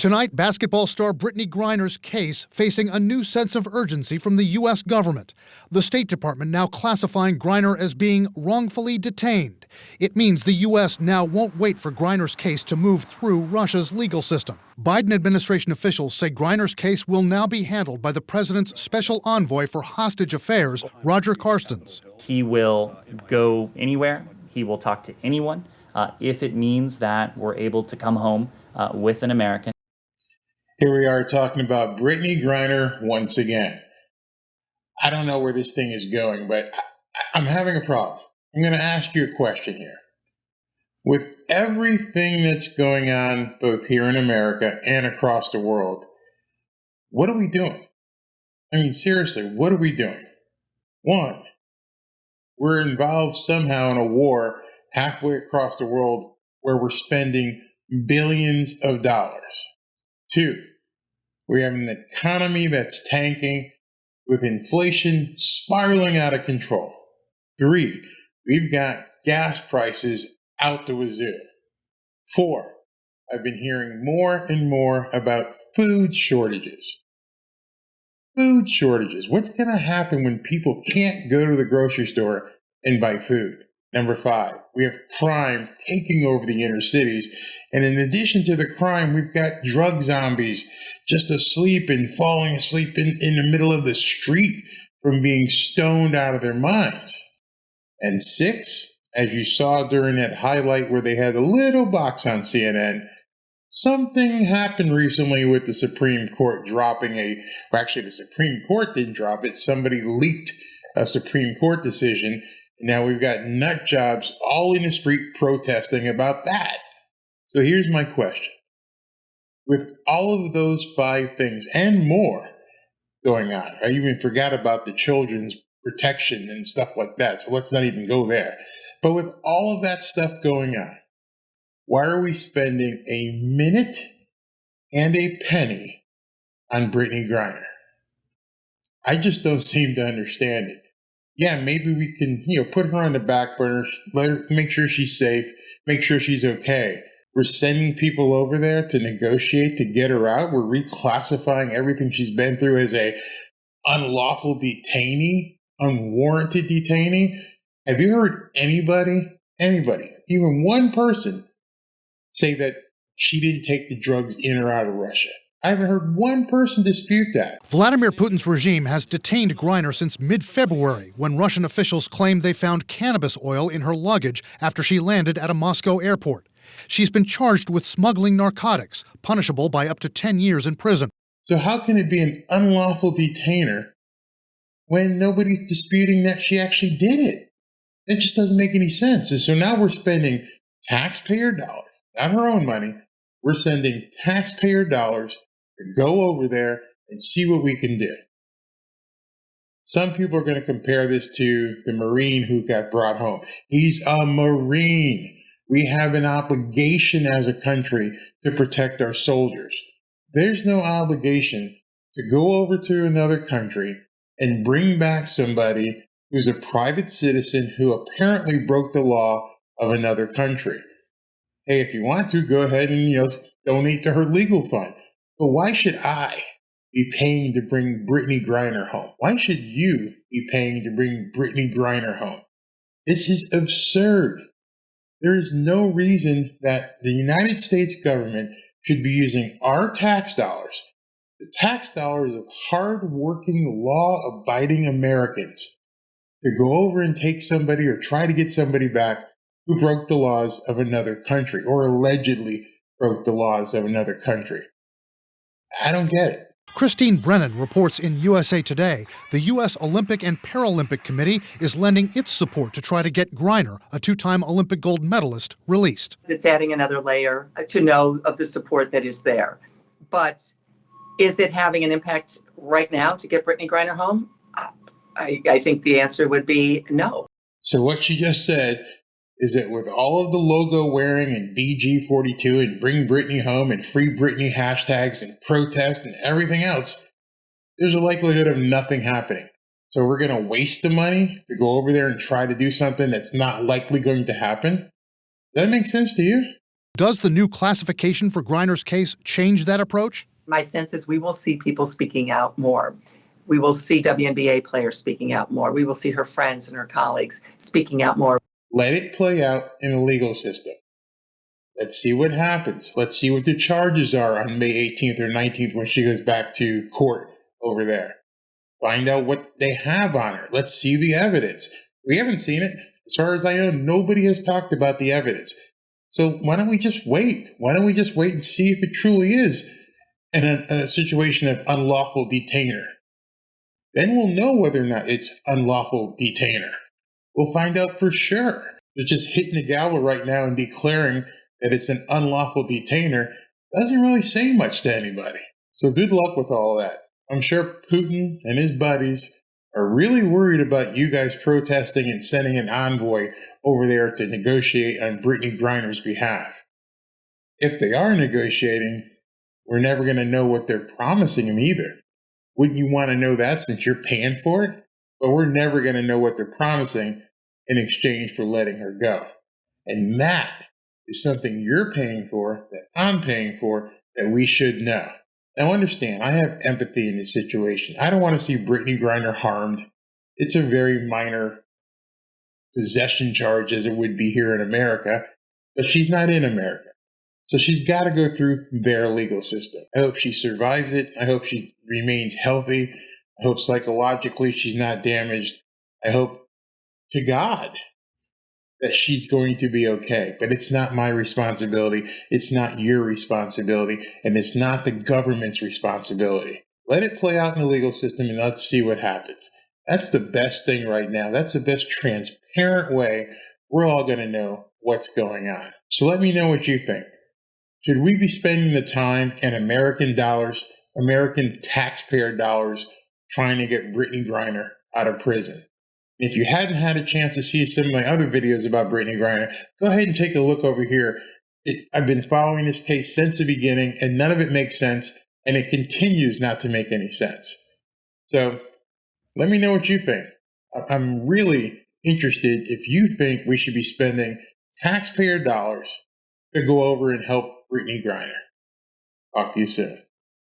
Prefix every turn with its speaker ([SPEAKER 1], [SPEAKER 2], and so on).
[SPEAKER 1] Tonight, basketball star Brittney Griner's case facing a new sense of urgency from the U.S. government. The State Department now classifying Griner as being wrongfully detained. It means the U.S. now won't wait for Griner's case to move through Russia's legal system. Biden administration officials say Griner's case will now be handled by the president's special envoy for hostage affairs, Roger Carstens.
[SPEAKER 2] He will go anywhere. He will talk to anyone if it means that we're able to come home with an American.
[SPEAKER 3] Here we are talking about Brittney Griner once again. I don't know where this thing is going, but I'm having a problem. I'm going to ask you a question here. With everything that's going on both here in America and across the world, what are we doing? I mean, seriously, what are we doing? One, we're involved somehow in a war halfway across the world where we're spending billions of dollars. Two, we have an economy that's tanking with inflation spiraling out of control. Three, we've got gas prices out the wazoo. Four, I've been hearing more and more about food shortages. Food shortages. What's going to happen when people can't go to the grocery store and buy food? Number five, we have crime taking over the inner cities. And in addition to the crime, we've got drug zombies just asleep and falling asleep in the middle of the street from being stoned out of their minds. And six, as you saw during that highlight where they had a little box on CNN, something happened recently with the Supreme Court dropping the Supreme Court didn't drop it. Somebody leaked a Supreme Court decision. Now we've got nut jobs all in the street protesting about that. So here's my question. With all of those five things and more going on, I even forgot about the children's protection and stuff like that, so let's not even go there. But with all of that stuff going on, why are we spending a minute and a penny on Brittney Griner? I just don't seem to understand it. Yeah, maybe we can, put her on the back burner, let her make sure she's safe, make sure she's okay. We're sending people over there to negotiate to get her out. We're reclassifying everything she's been through as a unlawful detainee, unwarranted detainee. Have you heard anybody, even one person, say that she didn't take the drugs in or out of Russia? I haven't heard one person dispute that.
[SPEAKER 1] Vladimir Putin's regime has detained Griner since mid-February, when Russian officials claimed they found cannabis oil in her luggage after she landed at a Moscow airport. She's been charged with smuggling narcotics, punishable by up to 10 years in prison.
[SPEAKER 3] So how can it be an unlawful detainer when nobody's disputing that she actually did it? It just doesn't make any sense. And so now we're spending taxpayer dollars, not her own money. We're sending taxpayer dollars to go over there and see what we can do. Some people are going to compare this to the Marine who got brought home. He's a Marine. We have an obligation as a country to protect our soldiers. There's no obligation to go over to another country and bring back somebody who's a private citizen who apparently broke the law of another country. Hey, if you want to, go ahead and donate to her legal fund. But why should I be paying to bring Brittney Griner home? Why should you be paying to bring Brittney Griner home? This is absurd. There is no reason that the United States government should be using our tax dollars, the tax dollars of hard-working, law-abiding Americans, to go over and take somebody or try to get somebody back who broke the laws of another country or allegedly broke the laws of another country. I don't get it.
[SPEAKER 1] Christine Brennan reports in USA Today the U.S. Olympic and Paralympic Committee is lending its support to try to get Griner, a two-time Olympic gold medalist, released.
[SPEAKER 4] It's adding another layer to know of the support that is there. But is it having an impact right now to get Brittney Griner home? I think the answer would be no.
[SPEAKER 3] So what she just said is that with all of the logo wearing and BG42 and bring Brittney home and free Brittney hashtags and protest and everything else, there's a likelihood of nothing happening. So we're going to waste the money to go over there and try to do something that's not likely going to happen? Does that make sense to you?
[SPEAKER 1] Does the new classification for Griner's case change that approach?
[SPEAKER 4] My sense is we will see people speaking out more. We will see WNBA players speaking out more. We will see her friends and her colleagues speaking out more.
[SPEAKER 3] Let it play out in the legal system. Let's see what happens. Let's see what the charges are on May 18th or 19th when she goes back to court over there. Find out what they have on her. Let's see the evidence. We haven't seen it. As far as I know, nobody has talked about the evidence. So why don't we just wait? Why don't we just wait and see if it truly is a situation of unlawful detainer? Then we'll know whether or not it's unlawful detainer. We'll find out for sure. It's just hitting the gavel right now and declaring that it's an unlawful detainer doesn't really say much to anybody. So good luck with all that. I'm sure Putin and his buddies are really worried about you guys protesting and sending an envoy over there to negotiate on Brittany Griner's behalf. If they are negotiating, we're never going to know what they're promising him either. Wouldn't you want to know that since you're paying for it? But we're never going to know what they're promising in exchange for letting her go. And that is something you're paying for, that I'm paying for, that we should know. Now understand, I have empathy in this situation. I don't want to see Brittany Griner harmed. It's a very minor possession charge as it would be here in America, but she's not in America. So she's got to go through their legal system. I hope she survives it. I hope she remains healthy. I hope psychologically she's not damaged. I hope to God that she's going to be okay. But it's not my responsibility. It's not your responsibility. And it's not the government's responsibility. Let it play out in the legal system and let's see what happens. That's the best thing right now. That's the best transparent way we're all going to know what's going on. So let me know what you think. Should we be spending the time and American dollars, American taxpayer dollars, trying to get Brittany Griner out of prison? If you hadn't had a chance to see some of my other videos about Brittany Griner, go ahead and take a look over here. I've been following this case since the beginning, and none of it makes sense, and it continues not to make any sense. So let me know what you think. I'm really interested if you think we should be spending taxpayer dollars to go over and help Brittany Griner. Talk to you soon.